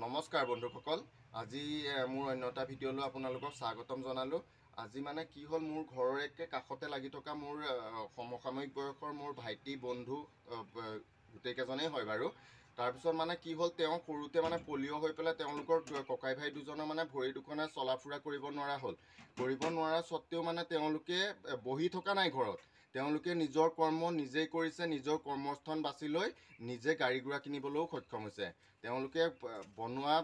নমস্কাৰ বন্ধুসকল আজি মোৰ অন্যটা ভিডিঅ'লৈ আপোনালোকক স্বাগতম জনালোঁ। আজি মানে কি হ'ল মোৰ ঘৰৰ একে কাষতে লাগি থকা মোৰ সমসাময়িক বয়সৰ মোৰ ভাইটি বন্ধু গোটেইকেইজনেই হয় বাৰু। তাৰপিছত মানে কি হ'ল তেওঁ সৰুতে মানে পলিঅ' হৈ পেলাই তেওঁলোকৰ ককাই ভাই দুজনৰ মানে ভৰি দুখনে চলা ফুৰা কৰিব নোৱাৰা হ'ল। কৰিব নোৱাৰা স্বত্তেও মানে তেওঁলোকে বহি থকা নাই ঘৰত। তেওঁলোকে নিজৰ কৰ্ম নিজেই কৰিছে, নিজৰ কৰ্মস্থান বাছি লৈ নিজে গাড়ী গুৰা কিনিবলৈও সক্ষম হৈছে। তেওঁলোকে বনোৱা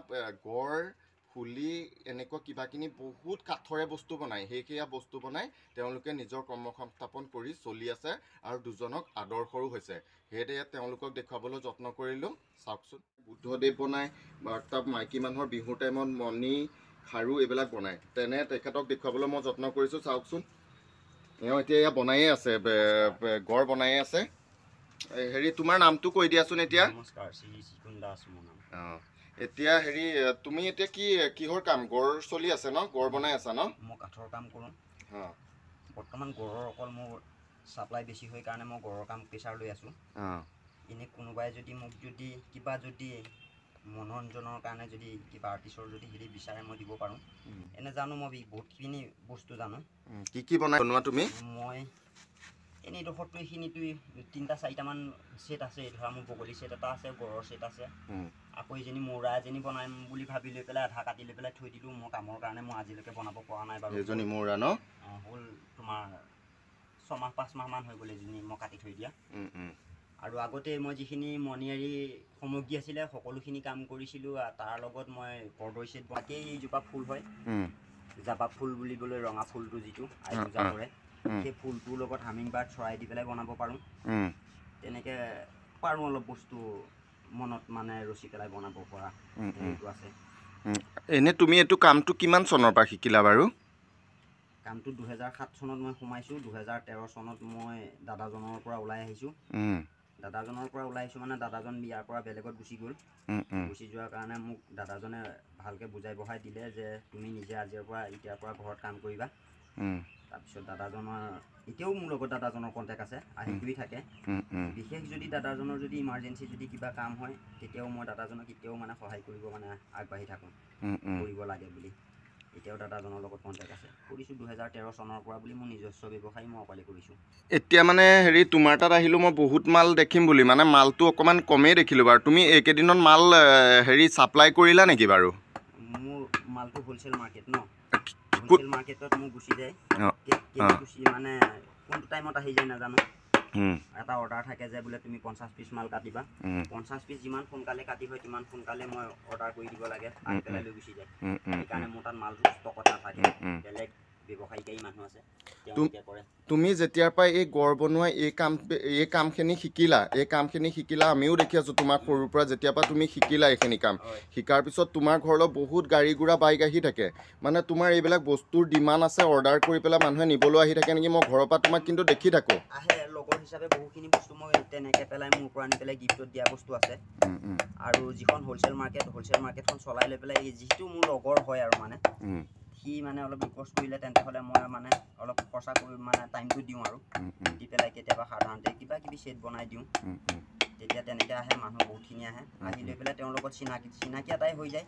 গড় ফুলি এনেকুৱা কিবাকিনি বহুত কাঠৰে বস্তু বনায়, সেয়া বস্তু বনাই তেওঁলোকে নিজৰ কৰ্ম সংস্থাপন কৰি চলি আছে আৰু দুজনক আদৰ্শৰো হৈছে। সেয়ে তেওঁলোকক দেখুৱাবলৈ যত্ন কৰিলোঁ। চাওকচোন, বুদ্ধদেৱ বনায় বা তাত মাইকী মানুহৰ বিহুৰ টাইমত মণি খাৰু এইবিলাক বনায়, তেনে তেখেতক দেখুৱাবলৈ মই যত্ন কৰিছোঁ। চাওকচোন, এওঁ এতিয়া এয়া বনায়ে আছে, গড় বনায়ে আছে। হেৰি তোমাৰ নামটো কৈ দিয়াচোন এতিয়া। নমস্কাৰ, শ্ৰী চিকুন দাস মোৰ নাম। এতিয়া হেৰি তুমি এতিয়া কিহৰ কাম? গড় চলি আছে ন? গড় বনাই আছা ন? মই কাঠৰ কাম কৰোঁ। বৰ্তমান গড়ৰ অকল মোৰ ছাপ্লাই বেছি হয় কাৰণে মই গড়ৰ কাম প্ৰেছাৰ লৈ আছোঁ। এনেই কোনোবাই যদি মোক কিবা মনোৰঞ্জনৰ কাৰণে যদি কিবা আৰ্টিষ্টৰ যদি হেৰি বিচাৰে মই দিব পাৰোঁ। এনে জানো মই বহুতখিনি বস্তু জানো। কি বনোৱা তুমি? মই এনেইডোখৰটো এইখিনিতো 3-4টামান ছেট আছে। ধৰা মোৰ বগলী ছেট এটা আছে, গড়ৰ ছেট আছে। আকৌ এজনী মৌৰা এজনী বনাম বুলি ভাবি লৈ পেলাই আধা কাটি লৈ পেলাই থৈ দিলোঁ। মই কামৰ কাৰণে মই আজিলৈকে বনাব পৰা নাই বাৰু। এজনী মৌৰা ন? হ'ল তোমাৰ 6-5 মাহমান হৈ গ'ল এজনী মই কাটি থৈ দিয়া। আৰু আগতে মই যিখিনি মণিয়াৰী সামগ্ৰী আছিলে সকলোখিনি কাম কৰিছিলোঁ। তাৰ লগত মই পৰ্দৈ ছেট বাকী এইজোপা ফুল হয়, জাবা ফুল বুলিবলৈ ৰঙা ফুলটো যিটো আইপূজা কৰে, সেই ফুলটোৰ লগত হামিং বাৰ্ড চৰাই দি পেলাই বনাব পাৰোঁ। তেনেকৈ পাৰোঁ অলপ বস্তু মনত মানে ৰচি পেলাই বনাব পৰা হেৰিটো আছে। এনেই তুমি এইটো কামটো কিমান চনৰ পৰা শিকিলা বাৰু? কামটো 2007 চনত মই সোমাইছোঁ। 2013 চনত মই দাদাজনৰ পৰা ওলাই আহিছোঁ। দাদাজনৰ পৰা ওলাই আহিছোঁ মানে দাদাজন ইয়াৰ পৰা বেলেগত গুচি গ'ল। গুচি যোৱাৰ কাৰণে মোক দাদাজনে ভালকৈ বুজাই বঢ়াই দিলে যে তুমি নিজে এতিয়াৰ পৰা ঘৰত কাম কৰিবা। তাৰপিছত দাদাজনৰ এতিয়াও মোৰ লগত দাদাজনৰ কণ্টেক্ট আছে, আহি গৈ থাকে। বিশেষ যদি দাদাজনৰ যদি ইমাৰ্জেঞ্চি যদি কিবা কাম হয় তেতিয়াও মই দাদাজনক এতিয়াও মানে সহায় কৰিব মানে আগবাঢ়ি থাকোঁ, কৰিব লাগে বুলি। এতিয়াও দাদাজনৰ লগত কণ্টেক্ট আছে। কৰিছোঁ 2013 চনৰ পৰা বুলি মোৰ নিজস্ব ব্যৱসায় মই অকলে কৰিছোঁ। এতিয়া মানে হেৰি তোমাৰ তাত আহিলোঁ মই বহুত মাল দেখিম বুলি, মানে মালটো অকণমান কমেই দেখিলোঁ বাৰু। তুমি এইকেইদিনত মাল হেৰি ছাপ্লাই কৰিলা নেকি বাৰু? মোৰ মালটো হ'লচেল মাৰ্কেট ন, হ'লচেল মাৰ্কেটত মোৰ গুচি যায়। গুচি মানে কোনটো টাইমত আহি যায় নাজানো। এটা অৰ্ডাৰ থাকে যে বোলে তুমি 50 পিচ মাল কাটিবা। 50 পিচ যিমান সোনকালে কাটি হয় তিমান সোনকালে মই অৰ্ডাৰ কৰি দিব লাগে, আহি পেলাই লৈ গুচি যায়। সেইকাৰণে মোৰ তাত মালটো ষ্টকত নাথাকে। বেলেগ ব্যৱসায়িকাৰী মানুহ আছে, তেওঁলোকে কৰে। তুমি যেতিয়াৰ পৰা এই গড় বনোৱা এই কামখিনি শিকিলা, আমিও দেখি আছোঁ তোমাক সৰুৰ পৰা যেতিয়াৰ পৰা তুমি শিকিলা এইখিনি কাম। শিকাৰ পিছত তোমাৰ ঘৰলৈ বহুত গাড়ী গুৰা বাইক আহি থাকে। মানে তোমাৰ এইবিলাক বস্তুৰ ডিমাণ্ড আছে, অৰ্ডাৰ কৰি পেলাই মানুহে নিবলৈ আহি থাকে নেকি? মই ঘৰৰ পৰা তোমাক কিন্তু দেখি থাকোঁ। আহে লগৰ হিচাপে বহুখিনি বস্তু মই তেনেকৈ পেলাই মোৰ পৰা আনি পেলাই গিফ্টত দিয়া বস্তু আছে। আৰু যিখন হ'লচেল মাৰ্কেটখন চলাই লৈ পেলাই যিটো মোৰ লগৰ হয় আৰু মানে সি মানে অলপ ৰিকুৱেষ্ট কৰিলে তেন্তে মই মানে অলপ খৰচা কৰি মানে টাইমটো দিওঁ আৰু দি পেলাই কেতিয়াবা সাধাৰণতে কিবা কিবি ছেট বনাই দিওঁ। তেতিয়া তেনেকৈ আহে মানুহ বহুতখিনি আহে, আহি লৈ পেলাই তেওঁৰ লগত চিনাকি এটাই হৈ যায়।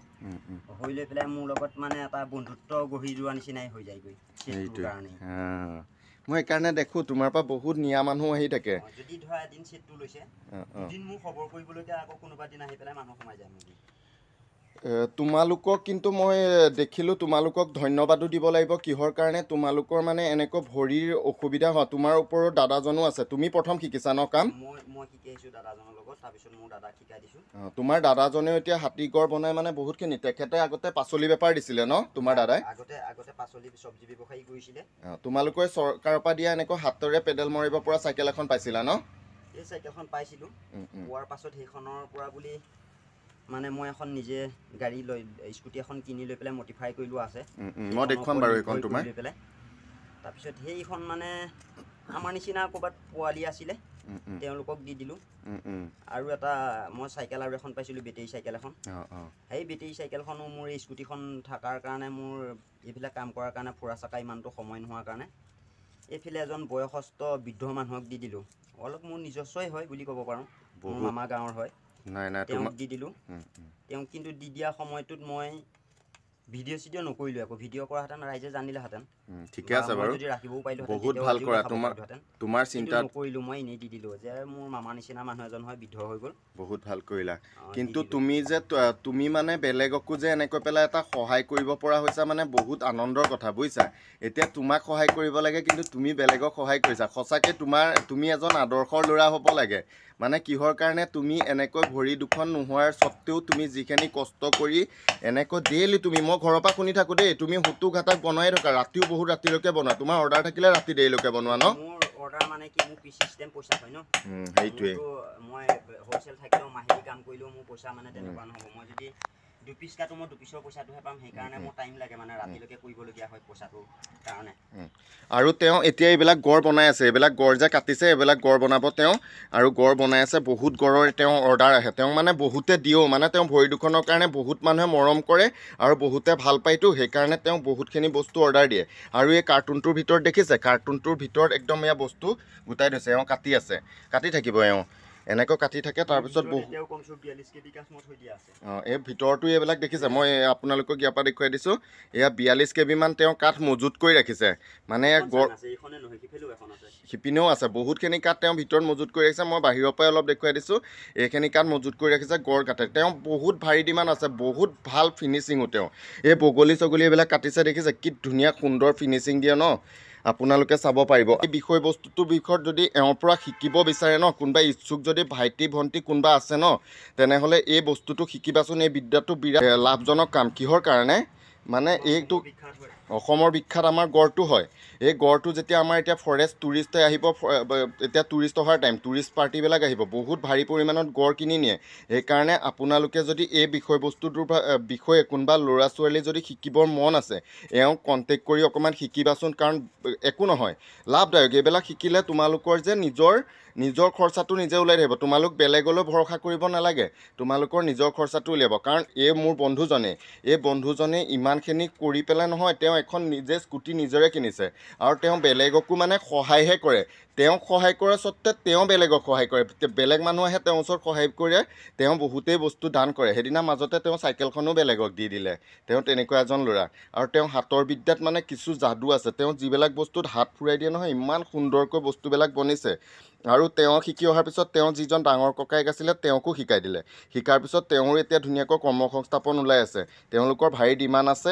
হৈ লৈ পেলাই মোৰ লগত মানে এটা বন্ধুত্ব গঢ়ি যোৱা নিচিনাই হৈ যায়গৈ ছেটটোৰ কাৰণে। মই সেইকাৰণে দেখোঁ তোমাৰ পৰা বহুত নিয়া মানুহ আহি থাকে। যদি ধৰা এদিন ছেটটো লৈছে, দুদিন মোক খবৰ কৰিবলৈকে আকৌ কোনোবা দিন আহি পেলাই মানুহ সোমাই যায় মোৰ। তোমালোকক কিন্তু মই দেখিলোঁ, তোমালোকক ধন্যবাদো দিব লাগিব। কিহৰ কাৰণে? তোমালোকৰ মানে এনেকৈ ভৰিৰ অসুবিধা হয়, তোমাৰ ওপৰত দাদাজনো আছে। তুমি প্ৰথম শিকিছা ন কাম? মই শিকি আহিছোঁ দাদাজনৰ লগত, তাৰপিছত মোৰ দাদাক শিকাই দিছোঁ। তোমাৰ দাদাজনেও এতিয়া হাতীগড় বনাই মানে বহুতখিনি। তেখেতে আগতে পাচলি বেপাৰ দিছিলে ন তোমাৰ দাদাই? আগতে পাচলি চব্জি ব্যৱসায়ী কৰিছিলে। তোমালোকে চৰকাৰৰ পৰা দিয়া এনেকৈ হাতেৰে পেডেল মাৰিব পৰা চাইকেল এখন পাইছিলা ন? এই চাইকেলখন পাইছিলোঁ। পোৱাৰ পাছত সেইখনৰ পৰা বুলি মানে মই এখন নিজে গাড়ী স্কুটি এখন কিনি লৈ পেলাই মডিফাই কৰি লোৱা আছে। মই দেখুৱাম বাৰু এইখন তোমাৰ। তাৰপিছত সেইখন মানে আমাৰ নিচিনা ক'ৰবাত পোৱালি আছিলে, তেওঁলোকক দি দিলোঁ। আৰু এটা মই চাইকেল আৰু এখন পাইছিলোঁ, বেটেৰী চাইকেল এখন। সেই বেটেৰী চাইকেলখনো মোৰ এই স্কুটিখন থকাৰ কাৰণে মোৰ এইবিলাক কাম কৰাৰ কাৰণে ফুৰা চকা ইমানটো সময় নোহোৱাৰ কাৰণে এইফালে এজন বয়সস্থ বৃদ্ধ মানুহক দি দিলোঁ। অলপ মোৰ নিজস্বই হয় বুলি ক'ব পাৰোঁ, মোৰ মামা গাঁৱৰ হয়। নাই নাই তেওঁক দি দিলোঁ। তেওঁক কিন্তু দি দিয়া সময়টোত মই ভিডিঅ' চিডিঅ' নকৰিলোঁ, আকৌ ভিডিঅ' কৰাহেঁতেন ৰাইজে জানিলেহেঁতেন। ঠিকে আছে বাৰু, যদি ৰাখিবও পাৰিলোঁ বহুত ভাল কৰা। তোমাৰ চিন্তা নকৰিলোঁ, মই এনেই দি দিলোঁ যে মোৰ মামা নিচিনা মানুহ এজন হয়, বৃদ্ধ হৈ গ'ল। বহুত ভাল কৰিলা। কিন্তু তুমি মানে বেলেগকো যে এনেকৈ পেলাই এটা সহায় কৰিব পৰা হৈছা মানে বহুত আনন্দৰ কথা বুজিছা। এতিয়া তোমাক সহায় কৰিব লাগে কিন্তু তুমি বেলেগক সহায় কৰিছা। সঁচাকৈ তুমি এজন আদৰ্শৰ ল'ৰা হ'ব লাগে। মানে কিহৰ কাৰণে তুমি এনেকৈ ভৰি দুখন নোহোৱাৰ স্বত্তেও তুমি যিখিনি কষ্ট কৰি এনেকৈ ডেইলি মই ঘৰৰ পৰা শুনি থাকোঁ দেই, তুমি হুটু ঘাটাক বনাই থকা, ৰাতিও বহুত ৰাতিলৈকে বনোৱা। তোমাৰ অৰ্ডাৰ থাকিলে ৰাতি দেৰিলৈকে বনোৱা ন? মোৰ অৰ্ডাৰ মানে কি, মোৰ পিচ চিষ্টেম পইচা হয় ন। সেইটোৱে, মই হ'লচেল থাকিলেও মাহিলী কাম কৰিলেও মোৰ পইচা মানে তেনেকুৱা নহ'ব। মই যদি 2 পিচ কাটো মই 2 পিচৰ পইচাটোহে পাম। সেইকাৰণে মোৰ টাইম লাগে, মানে ৰাতিলৈকে কৰিবলগীয়া হয় পইচাটোৰ কাৰণে। আৰু তেওঁ এতিয়া এইবিলাক গড় বনাই আছে, এইবিলাক গড় যে কাটিছে এইবিলাক গড় বনাব তেওঁ, আৰু গড় বনাই আছে। বহুত গড়ৰ তেওঁ অৰ্ডাৰ আহে। তেওঁ মানে বহুতে দিয়েও, মানে তেওঁ ভৰি দুখনৰ কাৰণে বহুত মানুহে মৰম কৰে আৰু বহুতে ভাল পায়তো, সেইকাৰণে তেওঁ বহুতখিনি বস্তু অৰ্ডাৰ দিয়ে। আৰু এই কাৰ্টুনটোৰ ভিতৰত দেখিছে, কাৰ্টুনটোৰ ভিতৰত একদম এয়া বস্তু গোটাই থৈছে। এওঁ কাটি আছে, কাটি থাকিব এওঁ এনেকৈ কাটি থাকে। তাৰপিছত এই ভিতৰতো এইবিলাক দেখিছে, মই আপোনালোকক ইয়াৰ পৰা দেখুৱাই দিছোঁ। এয়া 42 KB মান তেওঁ কাঠ মজুত কৰি ৰাখিছে। মানে সিপিনেও আছে বহুতখিনি কাঠ তেওঁ ভিতৰত মজুত কৰি ৰাখিছে। মই বাহিৰৰ পৰাই অলপ দেখুৱাই দিছোঁ। এইখিনি কাঠ মজুত কৰি ৰাখিছে, গড় কাটে তেওঁ। বহুত ভাৰী ডিমাণ্ড আছে, বহুত ভাল ফিনিচিঙো তেওঁ। এই বগলী চগলী এইবিলাক কাটিছে দেখিছে, কি ধুনীয়া সুন্দৰ ফিনিচিং দিয়ে ন, আপোনালোকে চাব পাৰিব। এই বিষয়বস্তুটোৰ বিষয়ত যদি এওঁৰ পৰা শিকিব বিচাৰে ন, কোনোবা ইচ্ছুক যদি ভাইটি ভণ্টি কোনোবা আছে ন, তেনেহ'লে এই বস্তুটো শিকিবাচোন। এই বিদ্যাটো বিৰাট লাভজনক কাম। কিহৰ কাৰণে মানে এইটো অসমৰ বিখ্যাত আমাৰ গড়টো হয়। এই গড়টো যেতিয়া আমাৰ এতিয়া ফৰেষ্ট টুৰিষ্টে আহিব, এতিয়া টুৰিষ্ট অহাৰ টাইম, টুৰিষ্ট পাৰ্টিবিলাক আহিব, বহুত ভাৰী পৰিমাণত গড় কিনি নিয়ে। সেইকাৰণে আপোনালোকে যদি এই বিষয়বস্তুটোৰ বিষয়ে কোনোবা ল'ৰা ছোৱালী যদি শিকিবৰ মন আছে, এওঁক কণ্টেক্ট কৰি অকণমান শিকিবাচোন। কাৰণ একো নহয়, লাভদায়ক। এইবিলাক শিকিলে তোমালোকৰ যে নিজৰ খৰচাটো নিজে ওলাই থাকিব। তোমালোক বেলেগলৈ ভৰসা কৰিব নালাগে, তোমালোকৰ নিজৰ খৰচাটো উলিয়াব। কাৰণ এই মোৰ বন্ধুজনে ইমানখিনি কৰি পেলাই নহয়, তেওঁ এখন নিজে স্কুটি নিজৰে কিনিছে। আৰু তেওঁ বেলেগকো মানে সহায়হে কৰে। তেওঁক সহায় কৰাৰ স্বত্তে তেওঁ বেলেগক সহায় কৰে। বেলেগ মানুহ আহে তেওঁৰ ওচৰত সহায় কৰে, তেওঁ বহুতেই বস্তু দান কৰে। সেইদিনা মাজতে তেওঁ চাইকেলখনো বেলেগক দি দিলে। তেওঁ তেনেকুৱা এজন ল'ৰা। আৰু তেওঁ হাতৰ বিদ্যাত মানে কিছু যাদু আছে। তেওঁ যিবিলাক বস্তুত হাত ফুৰাই দিয়ে নহয়, ইমান সুন্দৰকৈ বস্তুবিলাক বনিছে। আৰু তেওঁ শিকি অহাৰ পিছত তেওঁ যিজন ডাঙৰ ককায়েক আছিলে তেওঁকো শিকাই দিলে। শিকাৰ পিছত তেওঁৰ এতিয়া ধুনীয়াকৈ কৰ্মসংস্থাপন ওলাই আছে। তেওঁলোকৰ ভাৰী ডিমাণ্ড আছে,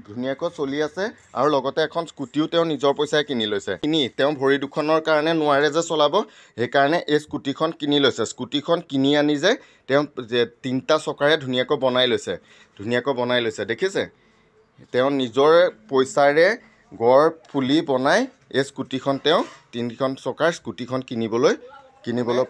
ধুনীয়াকৈ চলি আছে। আৰু লগতে এখন স্কুটিও তেওঁ নিজৰ পইচাই কিনি লৈছে। তেওঁ ভৰি দুখনৰ কাৰণে নোৱাৰে যে চলাব, সেইকাৰণে এই স্কুটিখন কিনি লৈছে। স্কুটিখন কিনি আনি যে তেওঁ 3টা চকাৰে ধুনীয়াকৈ বনাই লৈছে দেখিছে। তেওঁ নিজৰ পইচাৰে গড় ফুলি বনাই এই স্কুটিখন তেওঁ 3খন চকাৰ স্কুটিখন কিনিবলৈ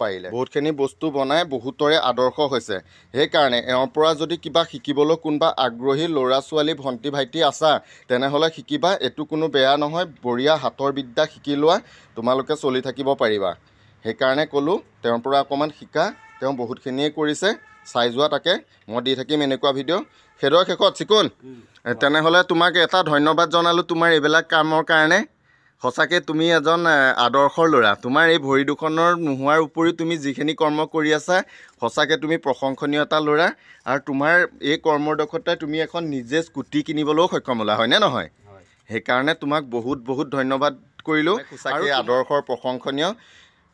পাৰিলে। বহুতখিনি বস্তু বনাই বহুতৰে আদৰ্শ হৈছে। সেইকাৰণে এওঁৰ পৰা যদি কিবা শিকিবলৈ কোনোবা আগ্ৰহী ল'ৰা ছোৱালী ভণ্টি ভাইটি আছা, তেনেহ'লে শিকিবা। এইটো কোনো বেয়া নহয়, বঢ়িয়া হাতৰ বিদ্যা শিকি লোৱা, তোমালোকে চলি থাকিব পাৰিবা। সেইকাৰণে ক'লোঁ তেওঁৰ পৰা অকণমান শিকা। তেওঁ বহুতখিনিয়ে কৰিছে, চাই যোৱা। তাকে মই দি থাকিম এনেকুৱা ভিডিঅ'। সেইদৰে শেষত চিকুন, তেনেহ'লে তোমাক এটা ধন্যবাদ জনালোঁ তোমাৰ এইবিলাক কামৰ কাৰণে। সঁচাকৈ তুমি এজন আদৰ্শৰ ল'ৰা। তোমাৰ এই ভৰি দুখনৰ নোহোৱাৰ উপৰিও তুমি যিখিনি কৰ্ম কৰি আছা, সঁচাকৈ তুমি প্ৰশংসনীয় এটা ল'ৰা। আৰু তোমাৰ এই কৰ্মৰ দক্ষতাই তুমি এখন নিজে স্কুটি কিনিবলৈও সক্ষম হ'লা, হয়নে নহয়? সেইকাৰণে তোমাক বহুত বহুত ধন্যবাদ কৰিলোঁ। সঁচাকৈ আদৰ্শৰ প্ৰশংসনীয়।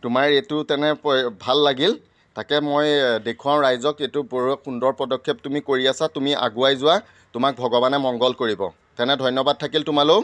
তোমাৰ এইটো ভাল লাগিল। তাকে মই দেখুৱাওঁ ৰাইজক, এইটো বৰ সুন্দৰ পদক্ষেপ তুমি কৰি আছা। তুমি আগুৱাই যোৱা, তোমাক ভগৱানে মংগল কৰিব। ধন্যবাদ থাকিল তোমালৈও।